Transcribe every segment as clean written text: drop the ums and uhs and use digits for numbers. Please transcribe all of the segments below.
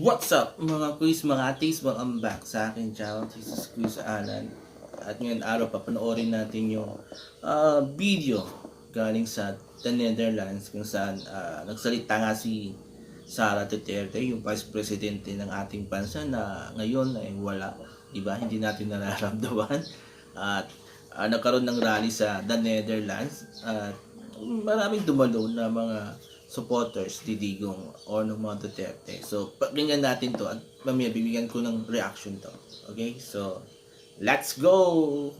What's up mga quiz, mga atis, welcome back sa akin channel. This is Quiz Alan. At ngayon araw papanoorin natin yung video galing sa the Netherlands kung saan nagsalita nga si Sara Duterte, yung Vice Presidente ng ating bansa na ngayon ay wala, diba? Hindi natin nararamdaman. At nagkaroon ng rally sa the Netherlands at maraming dumalo na mga supporters ni Digong o ng mga Duterte. So, pakinggan natin to at mamaya bibigyan ko ng reaction to. Okay? So, let's go!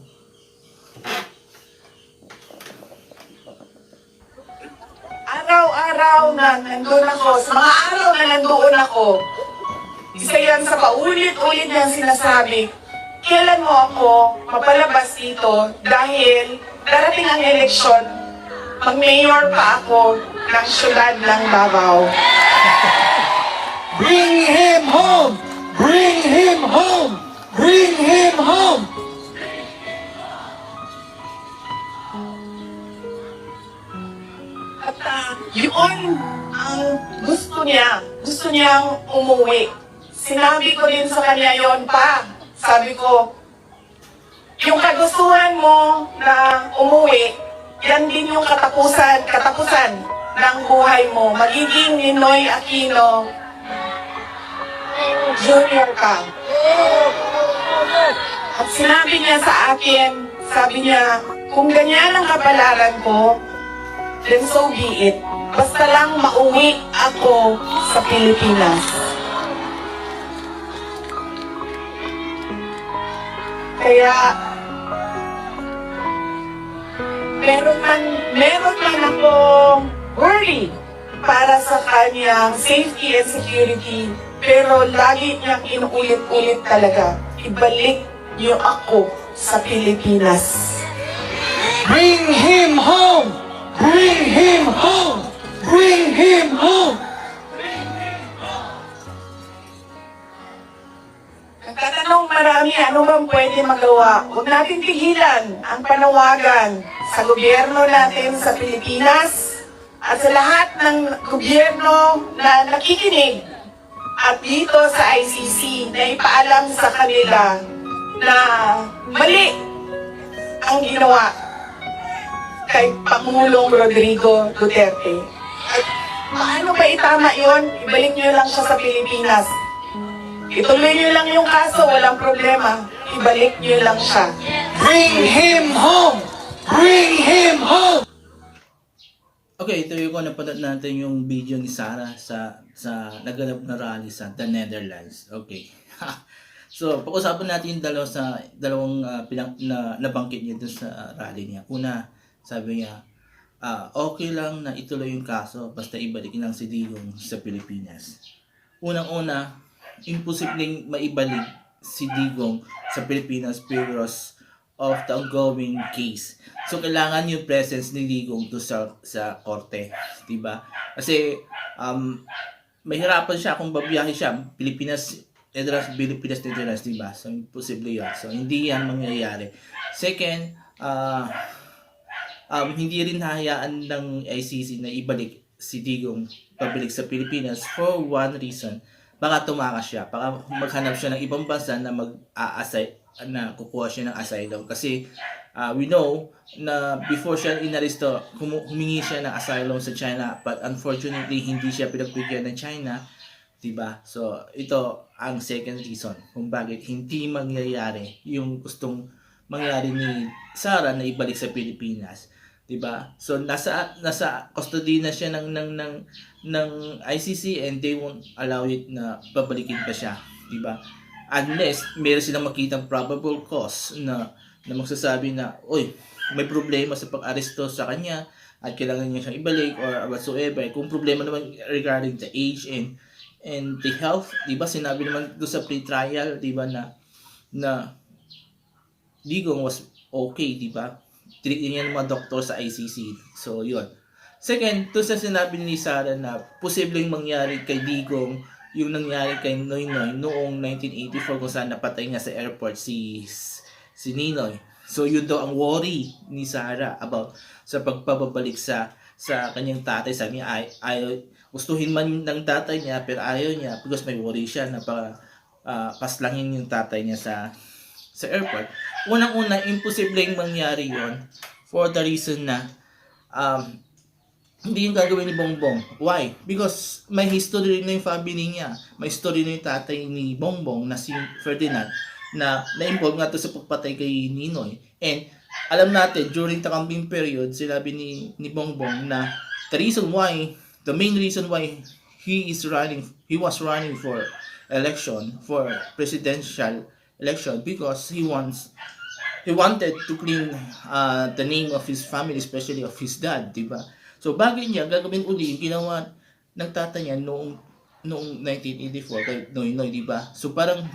Araw-araw na nandun ako, sa mga araw na nandoon ako, isa yan sa paulit-ulit niyang sinasabi, kailan mo ako mapalabas dito dahil darating ang eleksyon, mag-mayor pa ako ng syudad ng Davao. Bring him home! Bring him home! Bring him home! At yun ang gusto niya. Gusto niyang umuwi. Sinabi ko din sa kanya yon pa. Sabi ko, yung kagustuhan mo na umuwi, yan din yung katapusan ng buhay mo. Magiging Ninoy Aquino Junior ka. At sinabi niya sa akin, sabi niya, kung ganyan ang kapalaran ko, then so be it. Basta lang mauwi ako sa Pilipinas. Kaya, meron man akong worry para sa kanyang safety and security, pero lagi niyang inuulit-ulit talaga, ibalik niyo ako sa Pilipinas. Bring him home! Bring him home! Bring him home! Nagtatanong marami, ano bang pwede magawa? Huwag natin tigilan ang panawagan sa gobyerno natin sa Pilipinas at sa lahat ng gobyerno na nakikinig at dito sa ICC na ipaalam sa kanila na mali ang ginawa kay Pangulong Rodrigo Duterte. At paano ba itama yon? Ibalik nyo lang siya sa Pilipinas. Ituloy nyo lang yung kaso, walang problema. Ibalik nyo lang siya. Bring him home! Bring him home! Okay, ito yung napanood natin yung video ni Sara sa naganap na rally sa the Netherlands. Okay. So, pag-usapan natin yung dalawang nabanggit niya dun sa rally niya. Una, sabi niya, okay lang na ituloy yung kaso basta ibalik lang si Digong sa Pilipinas. Unang-una, imposibleng maibalik si Digong sa Pilipinas because of the ongoing case. So, kailangan yung presence ni Digong to sa korte. Diba? Kasi, mahirapan siya kung babiyahe siya. Pilipinas, Netherlands, diba? So, imposible yun. So, hindi yan mangyayari. Second, hindi rin hahayaan ng ICC na ibalik si Digong pabalik sa Pilipinas for one reason. Baka tumakas siya. Baka maghanap siya ng ibang bansa na na kukuha siya ng asylum. Kasi we know na before siya inaresto, humingi siya ng asylum sa China. But unfortunately, hindi siya pinagbigyan ng China. Diba? So, ito ang second reason kung bakit hindi mangyayari yung gustong mangyari ni Sara na ibalik sa Pilipinas. Diba? So nasa custody na siya ng ICC and they won't allow it na babalikin pa siya, diba? Unless meron silang makitang probable cause na magsasabi na, oy, may problema sa pag-aresto sa kanya at kailangan niya siyang ibalik or whatsoever. Kung problema naman regarding the age and the health, diba? Sinabi naman doon sa pre-trial, diba, na Digong was okay, diba? Tinignan niya ng mga doktor sa ICC. So, yun. Second, to sa sinabi ni Sara na posibleng mangyari kay Digong yung nangyari kay Noynoy noong 1984 kung saan napatay nga sa airport si Ninoy. So, yun daw ang worry ni Sara about sa pagpapabalik sa kanyang tatay. Sabi niya, gustuhin man ng tatay niya pero ayaw niya because may worry siya na paslangin yung tatay niya sa airport. Unang-una, imposibleng mangyari yon for the reason na hindi yung gagawin ni Bongbong. Why? Because may history na yung family niya. May history na yung tatay ni Bongbong na si Ferdinand na na-involve nga to sa pagpatay kay Ninoy. And alam natin, during the campaign period, sinabi ni Bongbong na the main reason why he was running for presidential election because he wanted to clean the name of his family, especially of his dad, diba? So bagay niya gagawin uli yung ginawa ng tatay niya noong 1984 kay Noynoy, diba? So parang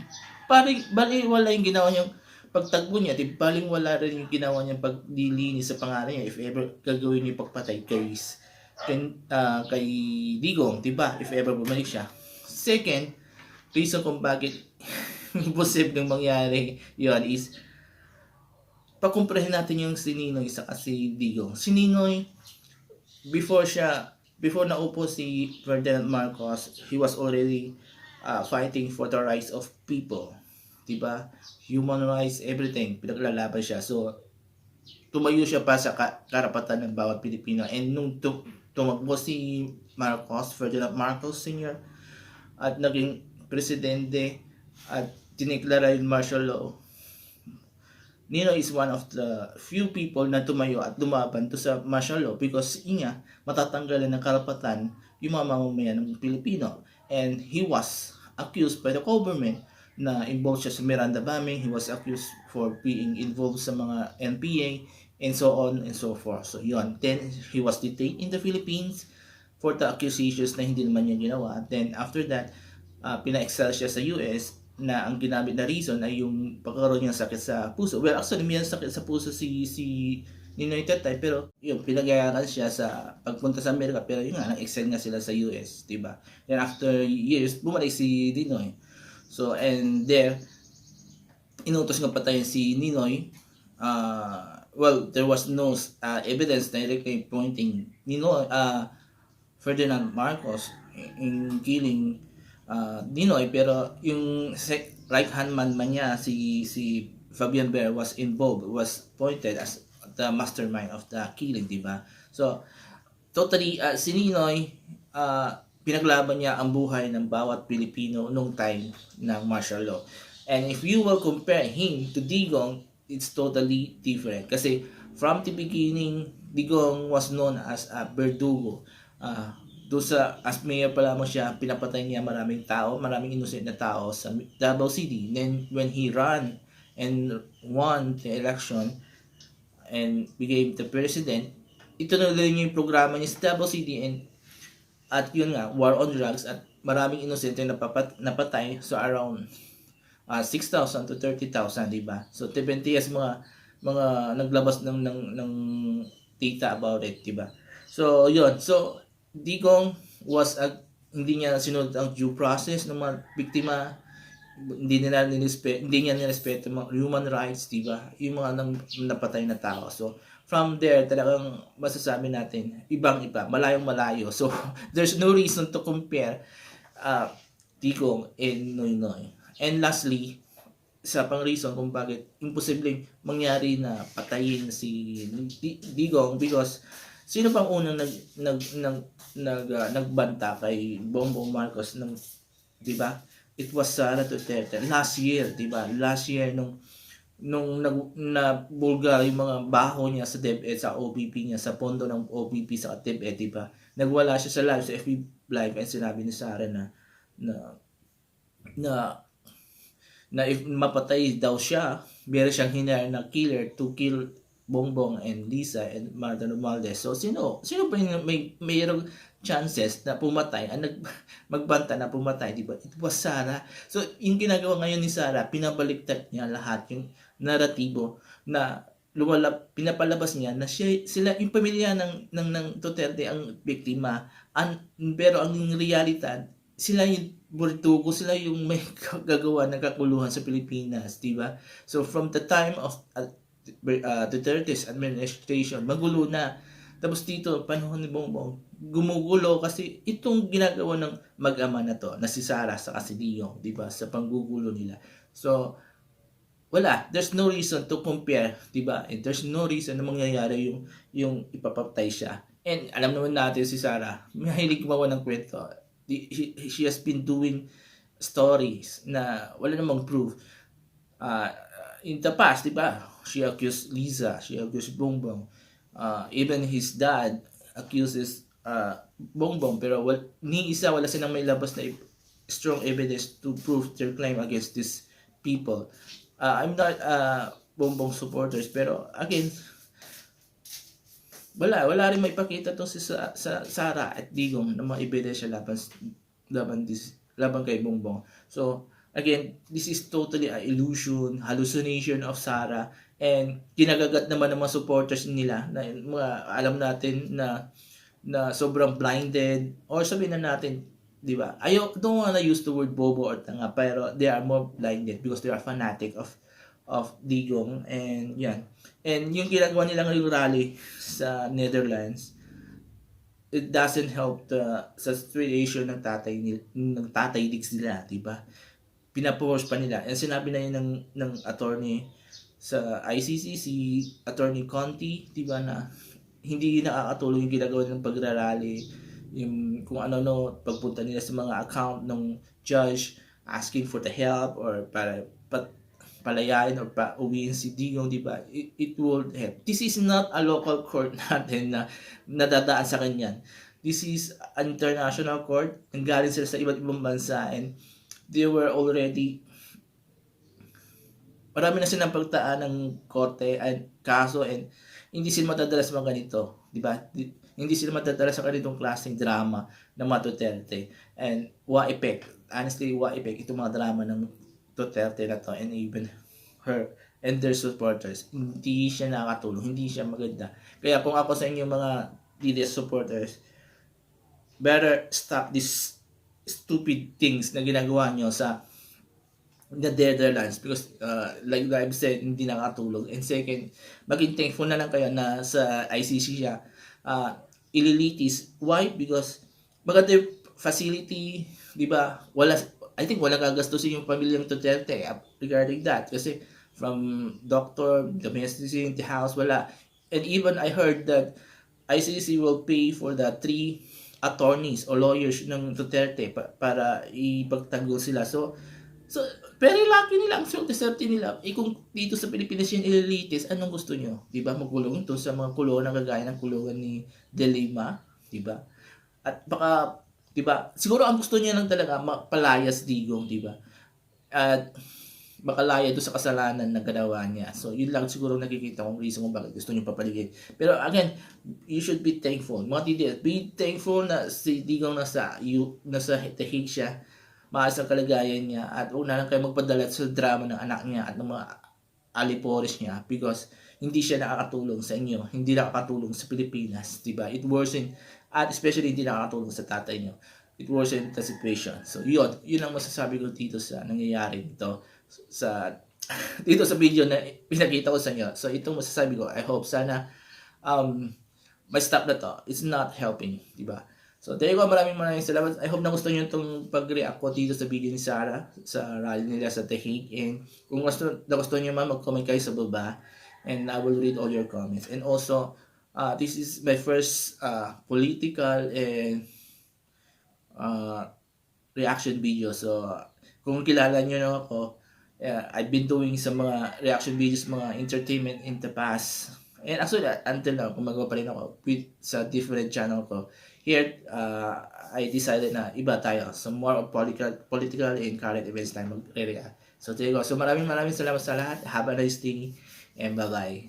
bali wala yung ginawa niyang pagtagbo niya, diba? Baling wala rin yung ginawa niyang paglilinis sa pangalan niya if ever gagawin niya pagpatay kay Digong, diba? If ever bumalik siya. Second reason kung bakit imposibleng mangyari yon is pakumprehin natin yung si Ninoy sa si Digong. Si Ninoy, before naupo si Ferdinand Marcos, he was already fighting for the rights of people. Diba? Human rights, everything. Pinaglalaban siya. So, tumayo siya pa sa karapatan ng bawat Pilipino. And nung tumakbo si Ferdinand Marcos Sr. at naging presidente at dineklara yung martial law, Ninoy is one of the few people na tumayo at lumaban to sa martial law because niya matatanggalan ng karapatan yung mga mamamayan ng Pilipino. And he was accused by the government na involved siya sa Miranda bombing. He was accused for being involved sa mga NPA and so on and so forth. So yun, then he was detained in the Philippines for the accusations na hindi naman niya ginawa. Then after that, pina-exile siya sa US na ang ginamit na reason ay yung pagkakaroon niya sakit sa puso. Well, actually, may sakit sa puso si Ninoy Tetay, pero yung pinagayakan siya sa pagpunta sa Amerika, pero yun nga, nag-excel nga sila sa US, diba? Then after years, bumalik si Ninoy. So, and there, inutos nga patayin si Ninoy. Well, there was no evidence directly pointing Ferdinand Marcos in killing Ninoy, pero yung right hand man niya si Fabian Ver was pointed as the mastermind of the killing, diba? So totally si Ninoy pinaglaban niya ang buhay ng bawat Pilipino nung time ng martial law. And if you will compare him to Digong, it's totally different kasi from the beginning Digong was known as a verdugo. Doon sa as mayor pa lamang siya, pinapatay niya maraming innocent na tao sa Davao City. Then when he ran and won the election and became the president, ituloy niya yung programa niya sa Davao City at yun nga, war on drugs at maraming innocent na napatay, so around 6,000 to 30,000, diba? So 70 years mga naglabas ng data about it, diba? So yun, so Digong was hindi niya sinunod ang due process ng mga biktima, hindi niya nirespeto mga human rights, diba? Yung mga napatay na tao. So from there talagang masasabi natin ibang-iba, malayong-malayo. So there's no reason to compare Digong and Noynoy. And lastly, sa pang reason kung bakit imposibleng mangyari na patayin si Digong because sino bang unang nagbanta kay Bongbong Marcos ng, 'di ba? It was Sara Duterte last year, 'di ba? Last year nung nabulgar yung mga baho niya sa DepEd, sa OBP niya, sa pondo ng OBP sa DepEd, 'di ba? Nagwala siya sa live, sa FB live, and sinabi ni Sara na if mapatay daw siya, meron siyang hinire na killer to kill Bongbong and Lisa and Martha Romualdez. So sino pa yung mayroong chances na pumatay, magbanta na pumatay, di ba? It was Sara. So yung ginagawa ngayon ni Sara, pinabaliktad niya lahat yung naratibo na pinapalabas niya na sila yung pamilya ng Duterte ang biktima, pero ang realidad sila yung burdugo, sila yung may gagawa ng kakuluhan sa Pilipinas, di ba? So from the time of Duterte's administration, magulo na. Tapos dito, panahon ni Bongbong, gumugulo kasi itong ginagawa ng mag-ama na to, na si Sara sa si Digong, di ba, sa panggugulo nila. So, wala, there's no reason to compare, di ba? And there's no reason na mangyayari yung ipapatay siya. And alam naman natin si Sara, mahilig gumawa ng kwento. She has been doing stories na wala namang proof. Uh, in the past, di ba? She accused Liza, she accused Bongbong. Even his dad accuses Bongbong, pero ni isa wala silang may labas na strong evidence to prove their claim against these people. I'm not Bongbong supporters, pero again, wala rin maipakita to si Sara at Digong na mga ebidensya laban kay Bongbong. So again, this is totally a illusion, hallucination of Sara, and kinagagat naman ng mga supporters nila na mga alam natin na sobrang blinded, or sabihin na natin, di ba? Don't wanna use the word bobo or tanga, pero they are more blinded because they are fanatic of Digong, and yan. And yung ginagawa nilang rally sa Netherlands, it doesn't help sa situation ng tatay Diggs nila, di ba? Pinapost pa nila. And sinabi na yun ng attorney sa ICC, si Attorney Conti, di ba, na hindi nakakatulong yung ginagawa ng pagrarally, yung kung ano pagpunta nila sa mga account ng judge asking for the help or para palayain or pauwiin si Digong, di ba? It will help. This is not a local court natin na nadadaan sa kanyan. This is an international court, and galing sila sa iba't ibang bansa, and they were already, marami na silang pagtaan ng korte and kaso, and hindi sila matadala sa mga ganito, di ba? Hindi sila matadala sa ganitong klaseng drama ng mga Duterte. And what effect, honestly, what effect itong mga drama ng Duterte na to, and even her and their supporters, hindi siya nakakatulong, hindi siya maganda. Kaya kung ako sa inyo mga DDS supporters, better stop these stupid things na ginagawa nyo sa the Netherlands, because like I've said, hindi nakakatulong. And second, maging thankful na lang kayo na sa ICC siya ililitis. Why? Because maganda yung facility, di ba? I think wala gagastusin yung pamilyang Duterte regarding that, kasi from doctor, the medicine, the house, wala. And even I heard that ICC will pay for the 3 attorneys o lawyers ng Duterte para ipagtanggol sila. So very lucky nila, ang swerte nila. Kung dito sa Pilipinas yung ililitis, anong gusto nyo? Di ba? Magkulong ito sa mga kulungan kagaya ng kulungan ni De Lima, di ba? At baka, di ba? Siguro ang gusto niya lang talaga mapalayas Digong, di ba? At makalaya doon sa kasalanan na ginawa niya. So, yun lang siguro nakikita kong reason kung bakit gusto niyo papaligid. Pero again, you should be thankful. Mga DDS, be thankful na si Digong nasa The Hague siya, maayos ang kalagayan niya, at huwag na lang kayo magpadala sa drama ng anak niya at ng mga alipores niya, because hindi siya nakakatulong sa inyo, hindi nakakatulong sa Pilipinas, diba? It worsen, at especially hindi nakakatulong sa tatay niyo. It worsen the situation. So yun ang masasabi ko dito sa nangyayari dito dito sa video na pinakita ko sa inyo. So itong masasabi ko, I hope sana may stop na to. It's not helping, diba? So, there you go. Maraming salamat. I hope na gusto nyo itong pag-react ko dito sa video ni Sara sa rally nila sa The Hague. And kung gusto nyo mag-comment kayo sa baba, and I will read all your comments. And also, this is my first political and reaction video. So, kung kilala nyo na ako, I've been doing sa mga reaction videos, mga entertainment in the past. And actually, until now, gumagawa pa rin ako sa different channel ko. Here, I decided na iba tayo. So, more of political and current events tayo mag-react. So, there you go. So, maraming salamat sa lahat. Have a nice day, and bye-bye.